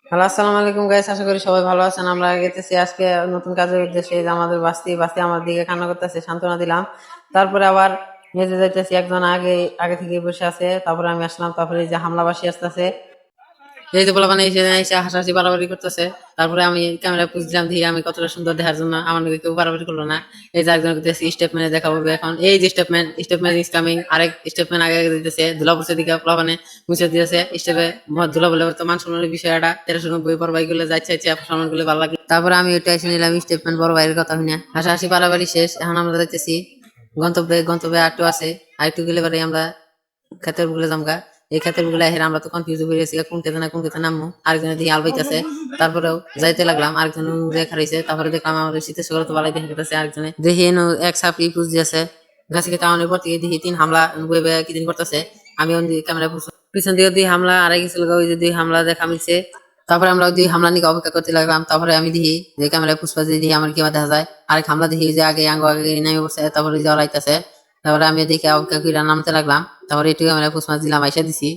Hello, আসসালামু আলাইকুম guys. আশা করি সবাই ভালো আছেন। আমরা গেতেছি আজকে নতুন কাজের উদ্দেশ্যে। এই যে আমাদের বাস্তি বাস্তি আমার দিকে কান্না করতেছে, সান্ত্বনা দিলাম। তারপরে আবার মেজে যাইতেছি, একজন আগে আগে থেকে বসে আছে। তারপরে আমি আসলাম, তারপরে এই যে হামলাবাসী আসতেছে। এই যে পোলাপান এসে এসে হাসাহাসি বাড়াবাড়ি করতেছে। তারপরে আমি ক্যামেরা পুষছিলাম, দিয়ে আমি কতটা সুন্দর দেখার জন্য আমার নাকি কেউ বাড়াবাড়ি করলো না। এই যে একজন করতেছে স্টেপ মেনে দেখা পড়বে এখন। এই যে স্টেপম্যান ইজ কামিং। আরেক স্টেপম্যান আগে আগে দিতেছে, ধুলা পড়ছে দিকে পোলাপানে মুছে দিয়েছে স্টেপে। ধুলা বলে তো মান সম্মানের বিষয়টা 1390 বড় ভাই গুলো যাচ্ছে সম্মান গুলো ভালো লাগে। তারপরে আমি ওইটা এসে নিলাম স্টেপম্যান বড় ভাইয়ের কথা শুনে। হাসাহাসি বাড়াবাড়ি শেষ, এখন আমরা যাইতেছি গন্তব্যে আরেকটু আছে। আরেকটু গেলে পরে আমরা ক্ষেতের বুগলে জামগা। এই ক্ষেতের বুগলে হেরে আমরা তো কনফিউজ হয়ে গেছি কোন খেতে নামবো। আরেকজনে দিয়ে আলবাইতেছে। তারপরেও যাইতে লাগলাম, আরেকজন খারাইছে। তারপরে দেখলাম আমাদের শীতের সকালে তো বালাই দেখে গেছে। আরেকজনে দেখি এক সাপড়ি পুষ দিয়েছে গাছে খেতে আমাদের পর থেকে দেখি 3 হামলা বয়ে কি দিন করতেছে। আমি ক্যামেরা পিছন দিকে 2 হামলা আড়াই গেছিল, ওই যে 2 হামলা দেখা মিলছে। তারপরে আমরা 2 হামলা নিয়ে অপেক্ষা করতে লাগলাম। তারপরে আমি দেখি যে ক্যামেরায় পুষ্পা দিয়ে দেখি আমার কিবা দেখা যায়। আরেক হামলা দেখি যে আগে আগে নেমে বসে, তারপরে জ্বর আইতাছে। তারপরে আমি দেখে অপেক্ষা করে নামতে লাগলাম। তারপরে একটু আমরা পুষ মাছ দিলাম, আইসা দিছি।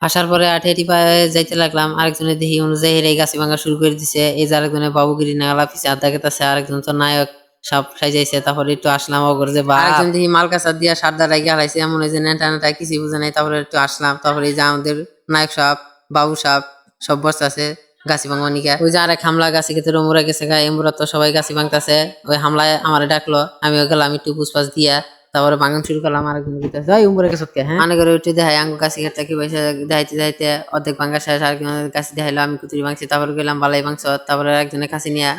আসার পরে আঠে টিপায় যাইতে লাগলাম। আরেকজনের দেখি অনুযায়ী হেরে গাছি ভাঙা শুরু করে দিছে। এই যে আরেকজনের বাবুগিরি নাগালা পিছিয়ে আড্ডা গেতেছে, আরেকজন তো নায়ক সব সাজাইছে। তারপরে একটু আসলাম অগর যে বা আরেকজন দেখি মাল কাঁচা দিয়া সারদা রাইগে হারাইছে, এমন হয়েছে নেটা নেটা কিছু বুঝে নাই। তারপরে একটু আসলাম, তারপরে এই যে আমাদের নায়ক সাহেব বাবু সাহেব সব বসে আছে গাছি ভাঙা নিকা। ওই যে আরেক হামলা গাছি খেতে রমুরা গেছে গা, এমুরা তো সবাই গাছি ভাঙতেছে। ওই হামলায় আমার ডাকলো, আমিও গেলাম একটু পুষ্পাস দিয়া। তারপরে বাগান শুরু করলাম। আরেকজন যাই উমরে গেছে হ্যাঁ মনে করে উঠে দেখাই আঙ্গু গাছি খেতে কি পয়সা দেখাইতে দেখাইতে অর্ধেক ভাঙ্গা শেষ। আরেকজনের কাছে দেখাইলো, আমি কুতুরি ভাঙছি। তারপরে গেলাম বালাই ভাঙছ। তারপরে একজনের কাছে নিয়ে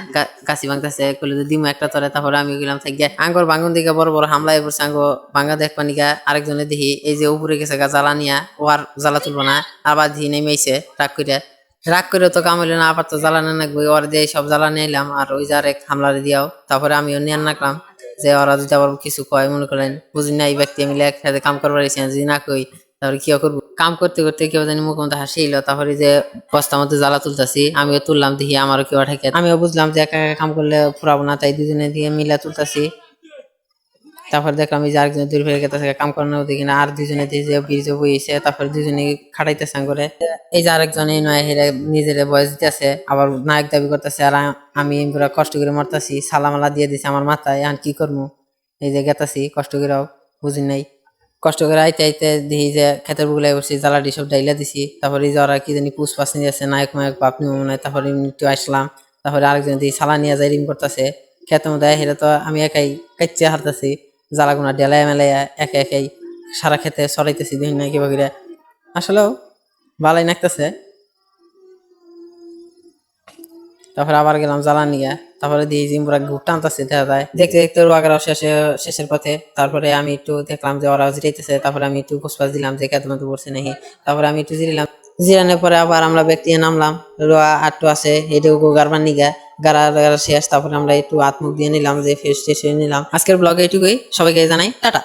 গাছি ভাঙতেছে, কইলে দিমু একটা তরে। তারপরে আমি গেলাম থাকিয়া আঙ্গর ভাঙন দিকে বড় বড় হামলায় পড়ছে। আঙ্গো ভাঙ্গা দেখবা নিকা আরেকজনের দেখি এই যে উপরে গেছে গা জ্বালা নিয়া, ও আর জ্বালা তুলবো না। আবার ধি নেমেছে রাগ করে তো কাম হইলো না, আবার তো জ্বালানি লাগবে। ওর দিয়ে সব জ্বালানি এলাম, আর ওই যে আরেক হামলারে দিয়াও। তারপরে আমিও নিয়ে রাখলাম যে ওরা যদি আবার কিছু কয় মনে করেন বুঝি না, এই ব্যক্তি মিলে একসাথে কাম করবার যদি না কই তারপরে কি করবো। কাম করতে করতে কেউ জানি মুখ মধ্যে হাসি এলো। তারপরে যে বস্তার মধ্যে জ্বালা তুলতেছি, আমিও তুললাম দেখি আমারও কেউ ঠেকে। আমিও বুঝলাম যে একা একা কাম করলে ফুরাবো না, তাই দুজনে দিয়ে মিলা তুলতেছি। তারপর দেখলাম এই যে আরেকজন দূর ফিরে গেছে কাম করানো দেখি না, আর দুজনে দিয়ে যে ব্রিজে বইছে। তারপর দুজনে খাটাইতেছে করে। এই যে আরেকজন এই নয় হেরে নিজের বয়স দিতেছে, আবার নায়ক দাবি করতেছে। আর আমি পুরা কষ্ট করে মরতাছি, সালামালা দিয়ে দিছে আমার মাথায়। এখন কি করবো, এই যে গেতাছি কষ্ট করেও বুঝি নাই। কষ্ট করে আইতে আইতে দেখি যে খেতের বুগলাই বসছি, জ্বালাটি সব ডাইলা দিছি। তারপরে এই যে ওরা কি জানি পুষ পাশ নিয়ে যাচ্ছে, নায়ক মায়ক বাপ নিয়ে মনে হয়। তারপরে একটু আসলাম, তারপরে আরেকজন দিকে সালা নিয়ে যাই রিম করতেছে খেতের মধ্যে। হেরে তো আমি একাই কাচ্চে হারতেছি, জ্বালাগুনা ডেলায় মেলায় একে একাই সারা খেতে সরাইতেছি দেখি না কিবা করে। আসলেও ভালোই নাকতেছে। তারপরে আবার গেলাম জ্বালা নিয়ে। তারপরে দিয়ে জিম্বুরা ঘুর টানতেছে দেখা যায়। দেখতে দেখতে ওরা শেষের পথে। তারপরে আমি একটু দেখলাম যে ওরা জিরাইতেছে। তারপরে আমি একটু ফুসফাস দিলাম যে কেতন পড়ছে নাকি। তারপরে আমি একটু জিরিলাম। জিরানোর পরে আবার আমরা ব্যক্তি নামলাম। রোয়া আটটু আছে এটুকু গারবার নিগা গাড়া শেষ। তারপরে আমরা একটু হাত মুখ দিয়ে নিলাম, যে ফ্রেশ ট্রেশ হয়ে নিলাম। আজকের ব্লগে এটুকুই, সবাইকে জানাই টাটা।